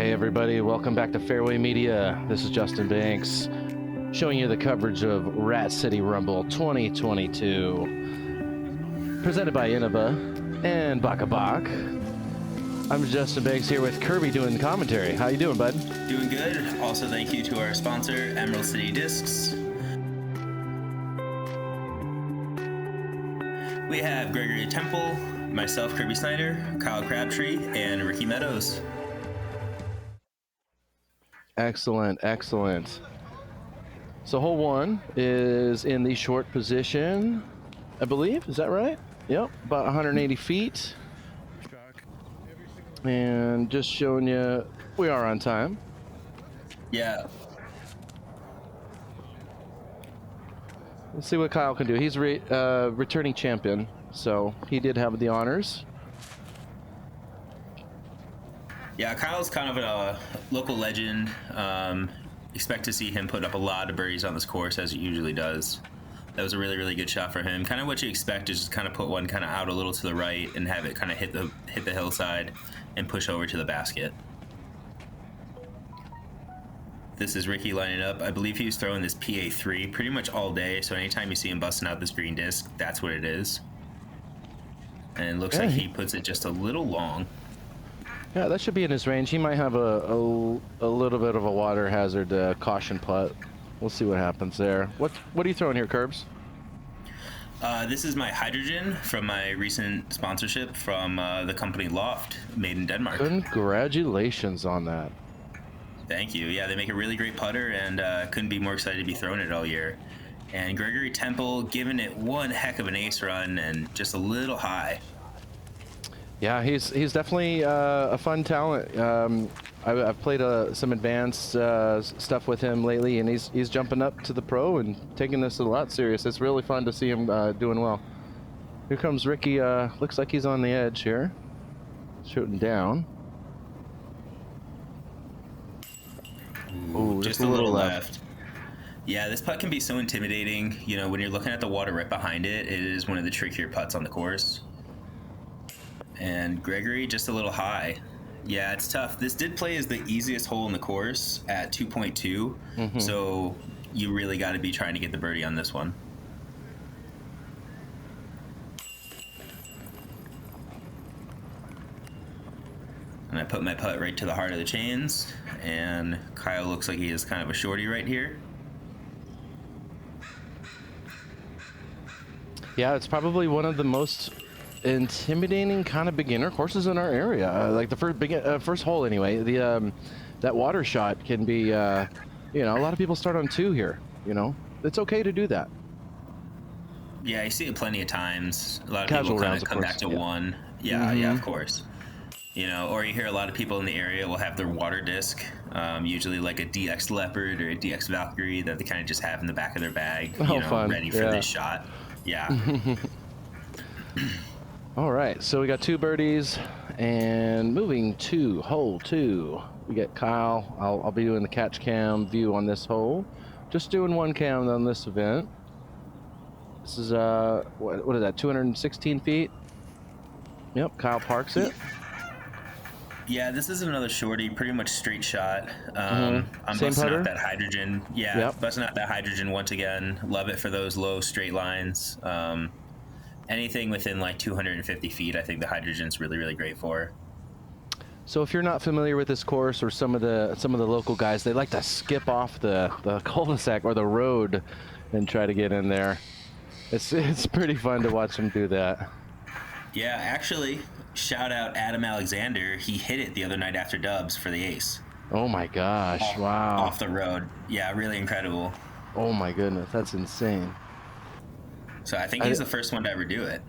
Hey everybody, welcome back to Fairway Media. This is Justin Banks, showing you the coverage of Rat City Rumble 2022, presented by Innova and Baka Bak. I'm Justin Banks here with Kirby doing the commentary. How you doing, bud? Doing good. Also, thank you to our sponsor, Emerald City Discs. We have Gregory Temple, myself, Kirby Snyder, Kyle Crabtree, and Ricky Meadows. Excellent, excellent. So hole one is in the short position, I believe. Is that right? Yep, about 180 feet. And just showing you, we are on time. Yeah. Let's see what Kyle can do. He's returning champion, so he did have the honors. Yeah, Kyle's kind of a local legend. Expect to see him put up a lot of birdies on this course, as he usually does. That was a really, really good shot for him. Kind of what you expect is just kind of put one kind of out a little to the right and have it kind of hit the hillside and push over to the basket. This is Ricky lining up. I believe he was throwing this PA3 pretty much all day, so anytime you see him busting out this green disc, that's what it is. And it looks like he puts it just a little long. Yeah, that should be in his range. He might have a little bit of a water hazard caution putt. We'll see what happens there. What are you throwing here, Curbs? This is my hydrogen from my recent sponsorship from the company Wolff, made in Denmark. Congratulations on that. Thank you. Yeah, they make a really great putter, and couldn't be more excited to be throwing it all year. And Gregory Temple giving it one heck of an ace run and just a little high. Yeah, he's definitely a fun talent. I've played some advanced stuff with him lately, and he's jumping up to the pro and taking this a lot serious. It's really fun to see him doing well. Here comes Ricky. Looks like he's on the edge here, shooting down. Ooh, just a little left. Yeah, this putt can be so intimidating. You know, when you're looking at the water right behind it, it is one of the trickier putts on the course. And Gregory just a little high. Yeah, it's tough. This did play as the easiest hole in the course at 2.2, so you really got to be trying to get the birdie on this one. And I put my putt right to the heart of the chains, and Kyle looks like he is kind of a shorty right here. Yeah, it's probably one of the most intimidating kind of beginner courses in our area. Like the first hole anyway. That water shot can be, a lot of people start on 2 here. You know, it's okay to do that. Yeah, I see it plenty of times. A lot of Casual people kind rounds, of come back to 1. Yeah, yeah, of course. You know, or you hear a lot of people in the area will have their water disc, usually like a DX Leopard or a DX Valkyrie that they kind of just have in the back of their bag, fun. ready for this shot. Yeah. All right, so we got 2 birdies, and moving to hole 2, we get Kyle. I'll be doing the catch cam view on this hole. Just doing 1 cam on this event. This is what is that? 216 feet. Yep, Kyle parks it. Yeah, this is another shorty, pretty much straight shot. I'm Same busting putter? out that hydrogen. Yeah, busting out that hydrogen once again. Love it for those low straight lines. Anything within like 250 feet, I think the hydrogen's really, really great for. So if you're not familiar with this course, or some of the local guys, they like to skip off the cul-de-sac or the road and try to get in there. It's pretty fun to watch them do that. Yeah, actually, shout out Adam Alexander. He hit it the other night after dubs for the ace. Oh my gosh! Wow. Off the road. Yeah, really incredible. Oh my goodness, that's insane. So I think he's the first one to ever do it.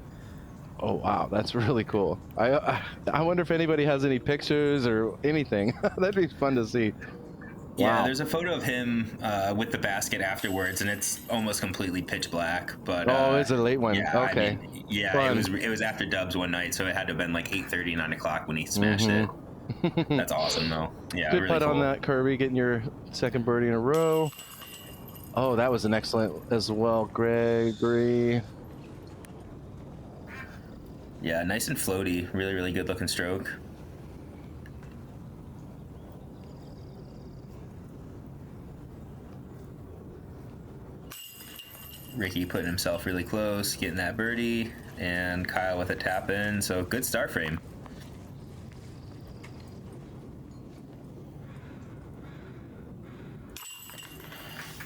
Oh wow, that's really cool. I wonder if anybody has any pictures or anything. That'd be fun to see. Yeah, Wow. there's a photo of him with the basket afterwards, and it's almost completely pitch black. But it's a late one. Yeah, Okay. I mean, yeah, it was after dubs one night, so it had to have been like 8:30, 9 o'clock when he smashed it. That's awesome, though. Yeah, Good really putt cool. on that, Kirby, getting your 2nd birdie in a row. Oh, that was an excellent as well, Gregory. Yeah, nice and floaty. Really, really good looking stroke. Ricky putting himself really close, getting that birdie, and Kyle with a tap in. So good start frame.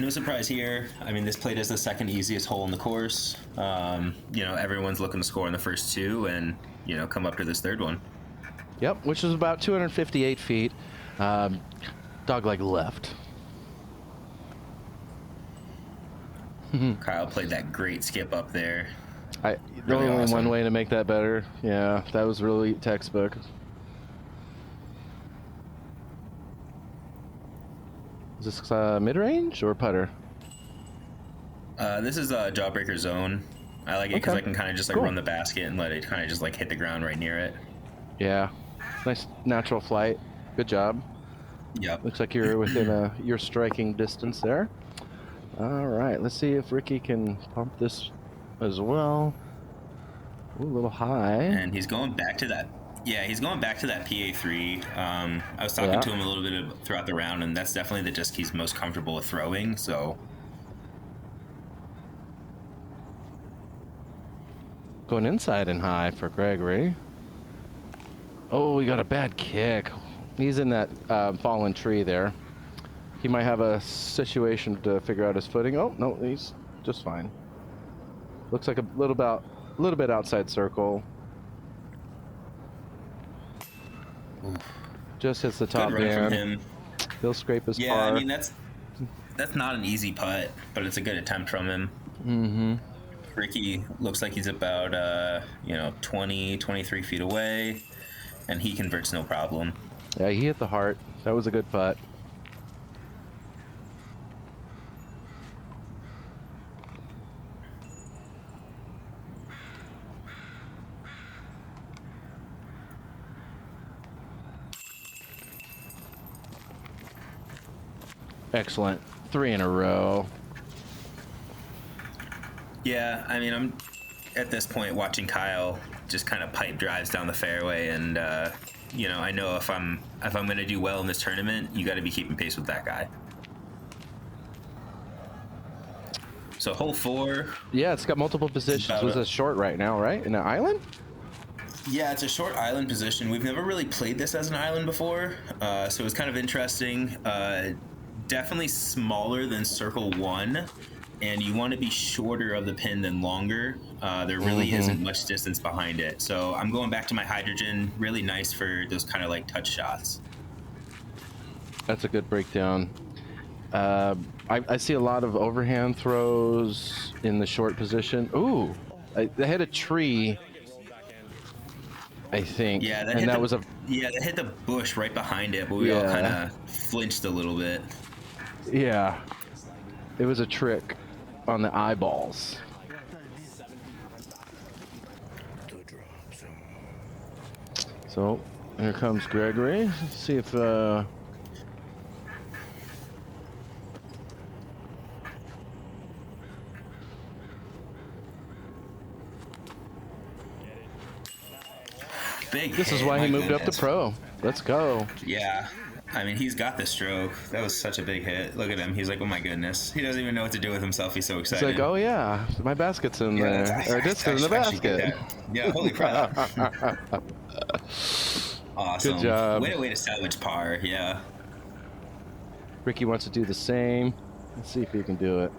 No surprise here. I mean, this played as the second easiest hole in the course. You know, everyone's looking to score in the first two and, you know, come up to this third one. Yep, which is about 258 feet. Dogleg left. Kyle played that great skip up there. There's Really only awesome. one way to make that better. Yeah, that was really textbook. Is this mid-range or putter? This is a jawbreaker zone. I like it because I can kind of just like Cool. run the basket and let it kind of just like hit the ground right near it. Yeah, nice natural flight. Good job. Yep. Looks like you're within your striking distance there. All right, let's see if Ricky can pump this as well. Ooh, a little high. And he's going back to that. Yeah, he's going back to that PA3. I was talking to him a little bit throughout the round, and that's definitely the disc he's most comfortable with throwing. So Going inside and high for Gregory. Oh, we got a bad kick. He's in that fallen tree there. He might have a situation to figure out his footing. Oh, no, he's just fine. Looks like a little bit outside circle. Just hits the top good run from man. him. He'll scrape his Yeah, par. I mean that's not an easy putt, but it's a good attempt from him. Mm-hmm. Ricky looks like he's about 20, 23 feet away, and he converts no problem. Yeah, he hit the heart. That was a good putt. Excellent. 3 in a row. Yeah, I mean, I'm at this point watching Kyle just kind of pipe drives down the fairway, and I know if I'm going to do well in this tournament, you got to be keeping pace with that guy. So hole 4. Yeah, it's got multiple positions. Was it short right now, right? In an island? Yeah, it's a short island position. We've never really played this as an island before, so it was kind of interesting. Definitely smaller than circle 1, and you want to be shorter of the pin than longer. There really isn't much distance behind it. So I'm going back to my hydrogen. Really nice for those kind of like touch shots. That's a good breakdown. I see a lot of overhand throws in the short position. Ooh, they hit a tree, I think. Yeah, that hit the bush right behind it, but we all kind of flinched a little bit. Yeah, it was a trick on the eyeballs. So here comes Gregory. Let's see if Big this is hit, why he my moved up to goodness. pro. Let's go. Yeah, I mean, he's got the stroke. That was such a big hit. Look at him. He's like, oh my goodness. He doesn't even know what to do with himself. He's so It's excited. like, oh yeah, my basket's in there, or disc is in the I should get basket. that. Yeah, holy crap. Awesome. Good job. Way to salvage par. Yeah. Ricky wants to do the same. Let's see if he can do it.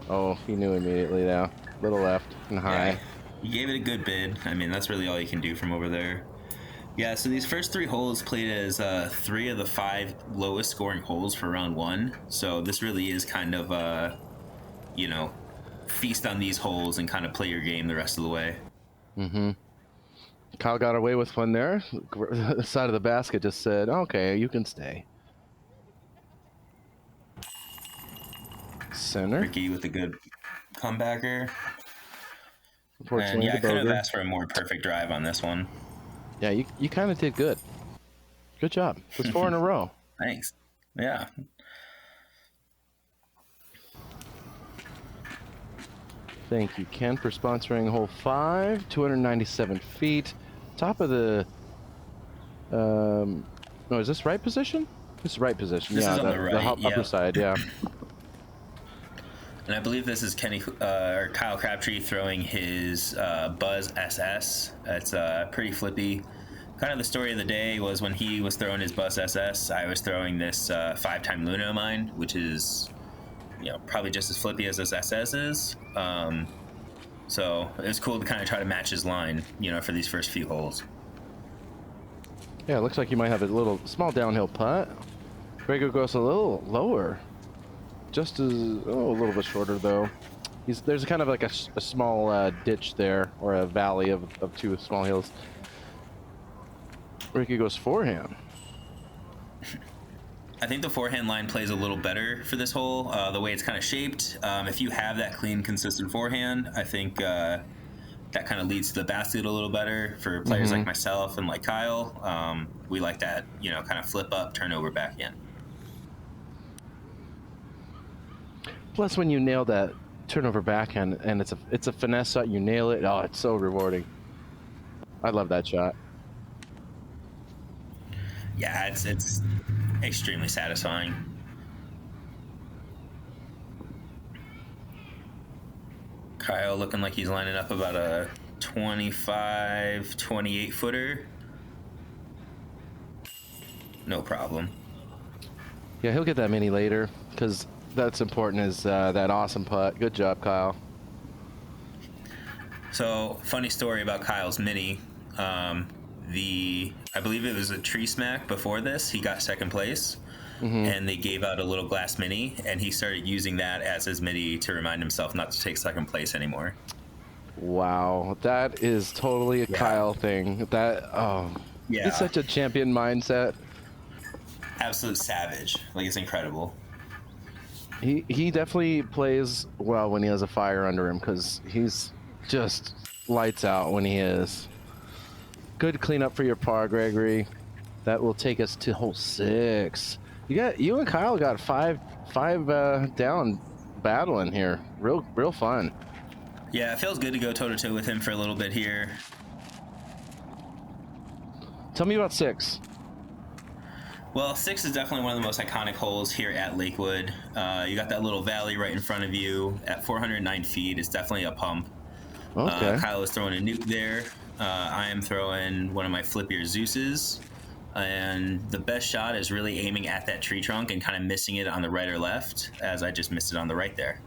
Oh, he knew immediately now. Little left and high. Yeah, you gave it a good bid. I mean, that's really all you can do from over there. Yeah, so these first 3 holes played as 3 of the 5 lowest scoring holes for round 1. So this really is kind of, feast on these holes and kind of play your game the rest of the way. Mm-hmm. Kyle got away with one there. The side of the basket just said, okay, you can stay. Center. Ricky with a good comebacker. Unfortunately, And yeah, I the could have bogey. asked for a more perfect drive on this one. Yeah, you kind of did good. Good job. That's 4 in a row. Thanks. Yeah. Thank you, Ken, for sponsoring hole 5, 297 feet. Top of the, no, is this right position? This is right position. This yeah, is on the right, upper yeah. side, yeah. And I believe this is or Kyle Crabtree throwing his Buzz SS. It's pretty flippy. Kind of the story of the day was when he was throwing his Buzz SS, I was throwing this 5-time Luna of mine, which is, probably just as flippy as this SS is. So it was cool to kind of try to match his line, for these first few holes. Yeah, it looks like you might have a little small downhill putt. Gregory goes a little lower. Just as, a little bit shorter though. There's kind of like a small ditch there, or a valley of two small hills. Ricky goes forehand. I think the forehand line plays a little better for this hole, the way it's kind of shaped. If you have that clean, consistent forehand, I think that kind of leads to the basket a little better for players like myself and like Kyle. We like that, kind of flip up, turn over, back in. Plus, when you nail that turnover backhand and it's a finesse shot, you nail it. Oh, it's so rewarding. I love that shot. Yeah, it's extremely satisfying. Kyle looking like he's lining up about a 25, 28 footer. No problem. Yeah, he'll get that mini later because that's important. Is that awesome putt? Good job, Kyle. So, funny story about Kyle's mini. I believe it was a tree smack before this. He got second place, and they gave out a little glass mini, and he started using that as his mini to remind himself not to take second place anymore. Wow, that is totally a Kyle thing. It's such a champion mindset. Absolute savage. Like, it's incredible. He definitely plays well when he has a fire under him because he's just lights out when he is. Good cleanup for your par, Gregory. That will take us to hole 6. You and Kyle got five down battling here. Real fun. Yeah, it feels good to go toe to toe with him for a little bit here. Tell me about 6. Well, 6 is definitely one of the most iconic holes here at Lakewood. You got that little valley right in front of you at 409 feet. It's definitely a pump. Okay. Kyle is throwing a nuke there. I am throwing one of my flippier Zeus's. And the best shot is really aiming at that tree trunk and kind of missing it on the right or left, as I just missed it on the right there.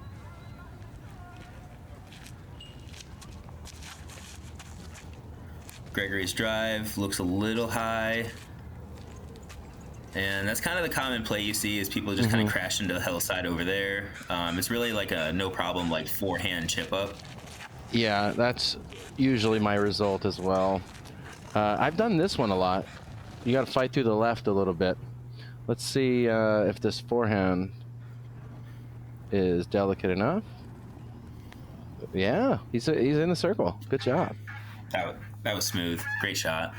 Gregory's drive looks a little high. And that's kind of the common play you see is people just kind of crash into the hillside over there. It's really like a no problem, like forehand chip up. Yeah, that's usually my result as well. I've done this one a lot. You got to fight through the left a little bit. Let's see if this forehand is delicate enough. Yeah, he's in the circle. Good job. That was smooth. Great shot.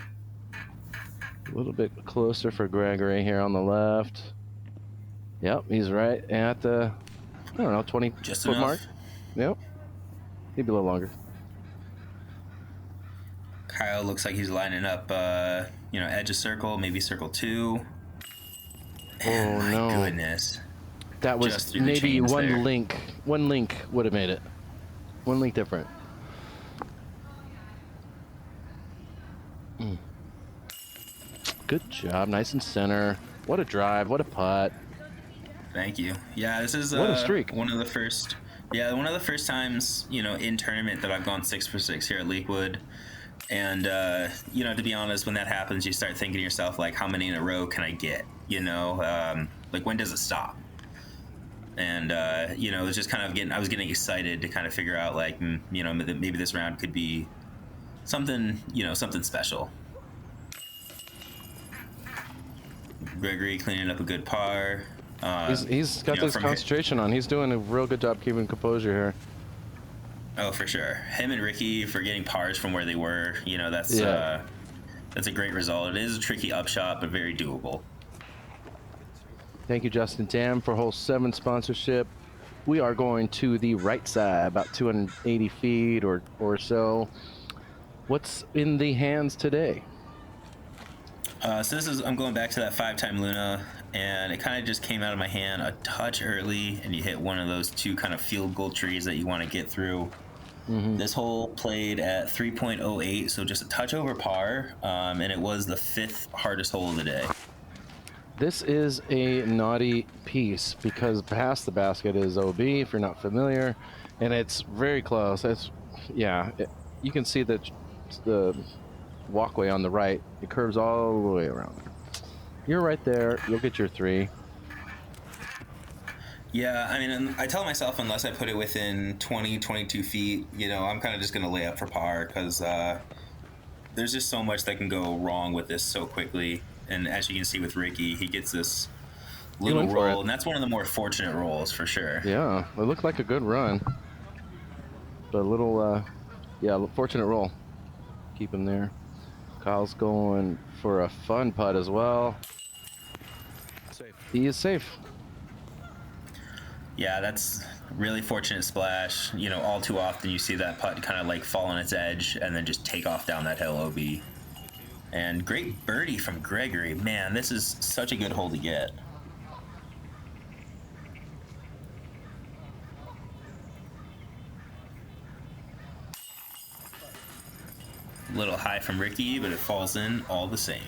A little bit closer for Gregory here on the left. Yep, he's right at the, 20 Just foot enough. mark. Yep. Maybe a little longer. Kyle looks like he's lining up, edge of circle, maybe circle 2. And my goodness. That was maybe one link. One link would have made it. One link different. Good job. Nice and center. What a drive. What a putt. Thank you. Yeah, this is what a streak. one of the first times, in tournament that I've gone 6 for 6 here at Lakewood. And, to be honest, when that happens, you start thinking to yourself, like, how many in a row can I get? Like, when does it stop? And, it was just kind of I was getting excited to kind of figure out, like, maybe this round could be something, something special. Gregory cleaning up a good par. He's got this concentration on. He's doing a real good job keeping composure here. Oh, for sure. Him and Ricky for getting pars from where they were, that's a great result. It is a tricky upshot, but very doable. Thank you, Justin Tam, for hole 7 sponsorship. We are going to the right side, about 280 feet or so. What's in the hands today? So I'm going back to that 5-time Luna. and it kind of just came out of my hand a touch early, and you hit one of those two kind of field goal trees that you want to get through. This hole played at 3.08, so just a touch over par, and it was the 5th hardest hole of the day. This is a naughty piece because past the basket is OB, if you're not familiar, and it's very close. It's, yeah, you can see that the walkway on the right, it curves all the way around there. You're right there. You'll get your 3. Yeah, I mean, I tell myself unless I put it within 20, 22 feet, you know, I'm kind of just going to lay up for par because there's just so much that can go wrong with this so quickly. And as you can see with Ricky, he gets this little roll, and that's one of the more fortunate rolls for sure. Yeah, it looked like a good run. But a little, yeah, fortunate roll. Keep him there. Kyle's going for a fun putt as well. Safe. He is safe. Yeah, that's really fortunate splash. You know, all too often you see that putt kind of like fall on its edge and then just take off down that hill OB. And great birdie from Gregory. Man, this is such a good hole to get. Little high from Ricky, but it falls in all the same.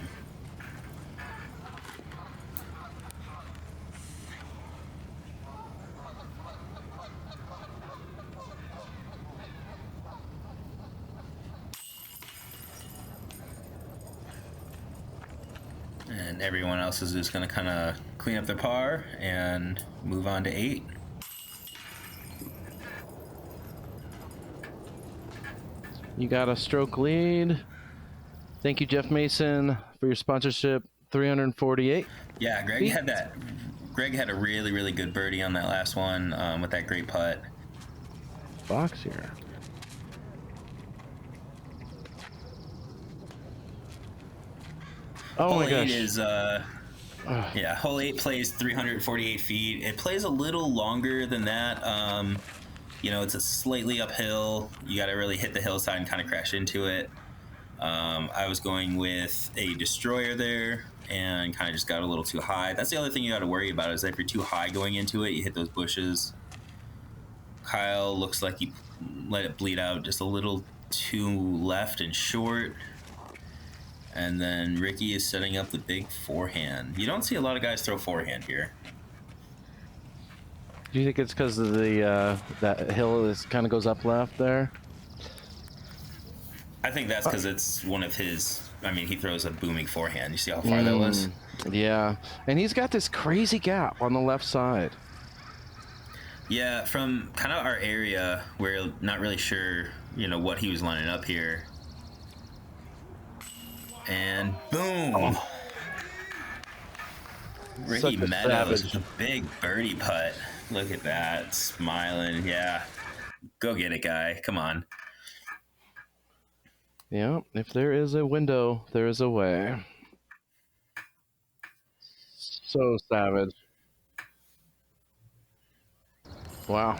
And everyone else is just going to kind of clean up their par and move on to 8. You got a stroke lead. Thank you, Jeff Mason, for your sponsorship. 348. Yeah, Greg had that. Greg had a really, really good birdie on that last one with that great putt. Box here. Oh hole my gosh. 8 is yeah, hole 8 plays 348 feet. It plays a little longer than that. You know, it's a slightly uphill. You got to really hit the hillside and kind of crash into it. I was going with a destroyer there and kind of just got a little too high. That's the other thing you got to worry about is if you're too high going into it, you hit those bushes. Kyle looks like he let it bleed out just a little too left and short. And then Ricky is setting up the big forehand. You don't see a lot of guys throw forehand here. Do you think it's because of the that hill is kind of goes up left there? I think that's because it's one of his. I mean, he throws a booming forehand. You see how far that was? Yeah, and he's got this crazy gap on the left side. Yeah, from kind of our area, we're not really sure, you know, what he was lining up here. And boom! Oh. Ricky Meadows with a big birdie putt. Look at that, smiling. Yeah, go get it, guy. Come on. Yeah, if there is a window, there is a way. So savage. Wow.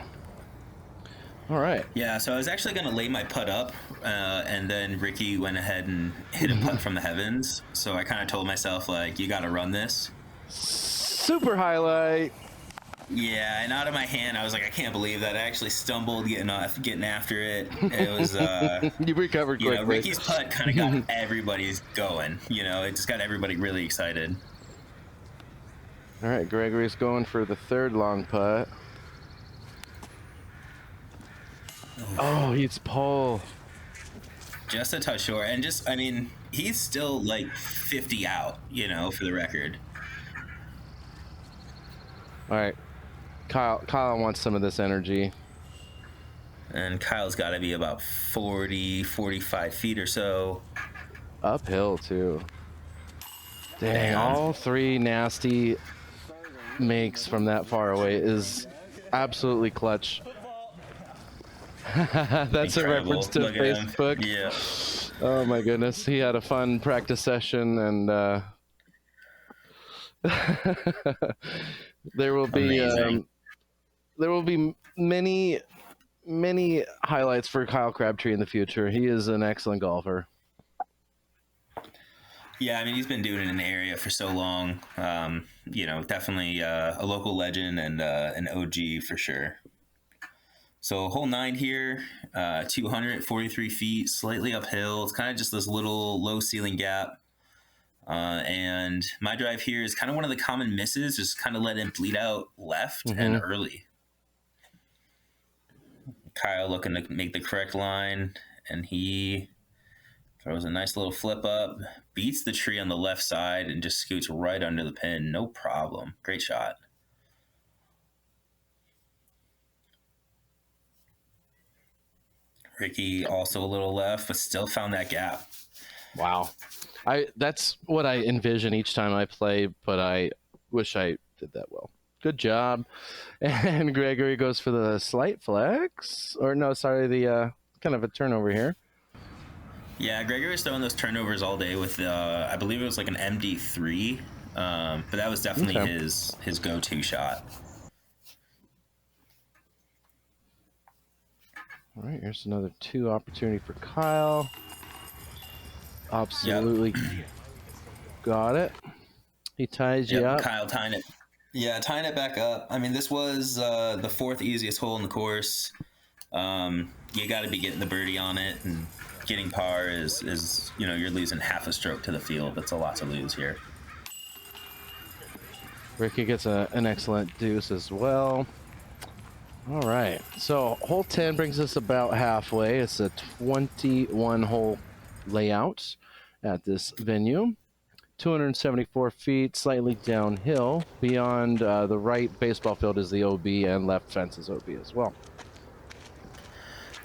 All right. Yeah, so I was actually going to lay my putt up, and then Ricky went ahead and hit a putt from the heavens. So I kind of told myself, like, you got to run this. Super highlight. Yeah, and out of my hand, I was like, I can't believe that. I actually stumbled getting after it. It was, you recovered quickly. You know, Ricky's putt kind of got everybody's going. You know, it just got everybody really excited. All right, Gregory's going for the third long putt. Oh, he's pole. Just a touch short, and just, I mean, he's still like 50 out, you know, for the record. All right, Kyle wants some of this energy. And Kyle's got to be about 40, 45 feet or so. Uphill, too. Dang, Damn. all 3 nasty makes from that far away is absolutely clutch. That's Incredible. a reference to Look at him. Facebook. Yeah. Oh my goodness, he had a fun practice session, and there will be many highlights for Kyle Crabtree in the future. He is an excellent golfer. Yeah, I mean, he's been doing it in the area for so long. you know, definitely a local legend and an OG for sure. So hole 9 here, 243 feet, slightly uphill. It's kind of just this little low ceiling gap. And my drive here is kind of one of the common misses, just kind of let it bleed out left and early. Kyle looking to make the correct line, and he throws a nice little flip up, beats the tree on the left side, and just scoots right under the pin. No problem. Great shot. Ricky also a little left, but still found that gap. Wow. That's what I envision each time I play, but I wish I did that well. Good job. And Gregory goes for the slight flex. Or no, sorry, the kind of a turnover here. Yeah, Gregory was throwing those turnovers all day with, I believe it was like an MD3, but that was definitely his go-to shot. All right, here's another 2 opportunity for Kyle. Absolutely got it. He ties you up. Kyle tying it. Yeah, tying it back up. I mean, this was the 4th easiest hole in the course. You got to be getting the birdie on it, and getting par is you know, you're losing half a stroke to the field. That's a lot to lose here. Ricky gets an excellent deuce as well. All right, so hole 10 brings us about halfway. It's a 21-hole layout at this venue. 274 feet, slightly downhill. Beyond the right baseball field is the OB, and left fence is OB as well.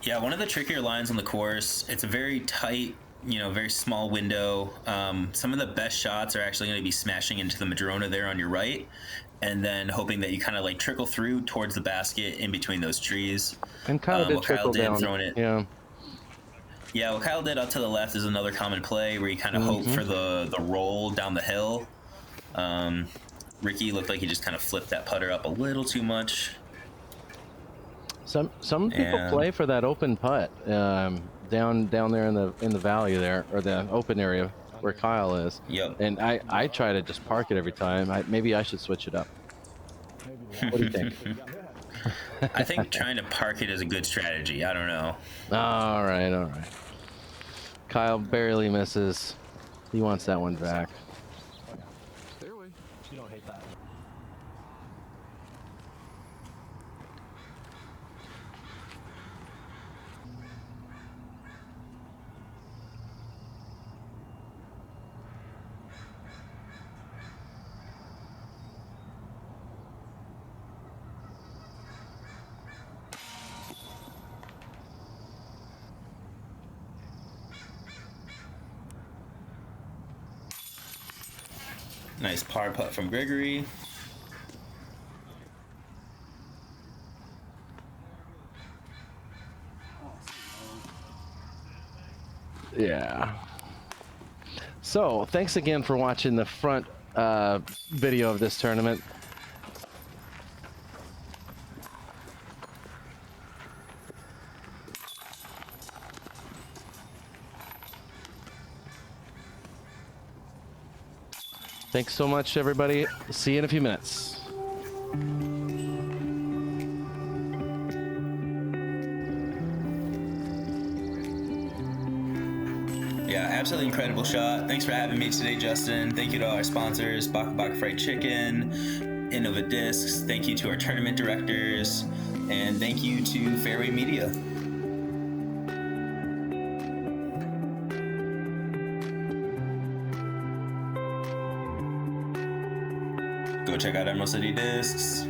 Yeah, one of the trickier lines on the course. It's a very tight, you know, very small window. Some of the best shots are actually going to be smashing into the Madrona there on your right, and then hoping that you kind of like trickle through towards the basket in between those trees. And Kyle did trickle down. Throwing it. Yeah. Yeah, what Kyle did up to the left is another common play where you kind of hope for the roll down the hill. Ricky looked like he just kind of flipped that putter up a little too much. Some people play for that open putt down there in the valley there, or the open area where Kyle is. Yep. And I try to just park it every time. Maybe I should switch it up. What do you think? I think trying to park it is a good strategy. I don't know. All right. Kyle barely misses. He wants that one back. Fairway. You don't hate that. Nice par putt from Gregory. Yeah. So, thanks again for watching the front video of this tournament. Thanks so much, everybody. See you in a few minutes. Yeah, absolutely incredible shot. Thanks for having me today, Justin. Thank you to all our sponsors, Baka Baka Fried Chicken, Innova Discs. Thank you to our tournament directors, and thank you to Fairway Media. Go check out Emerald City Discs.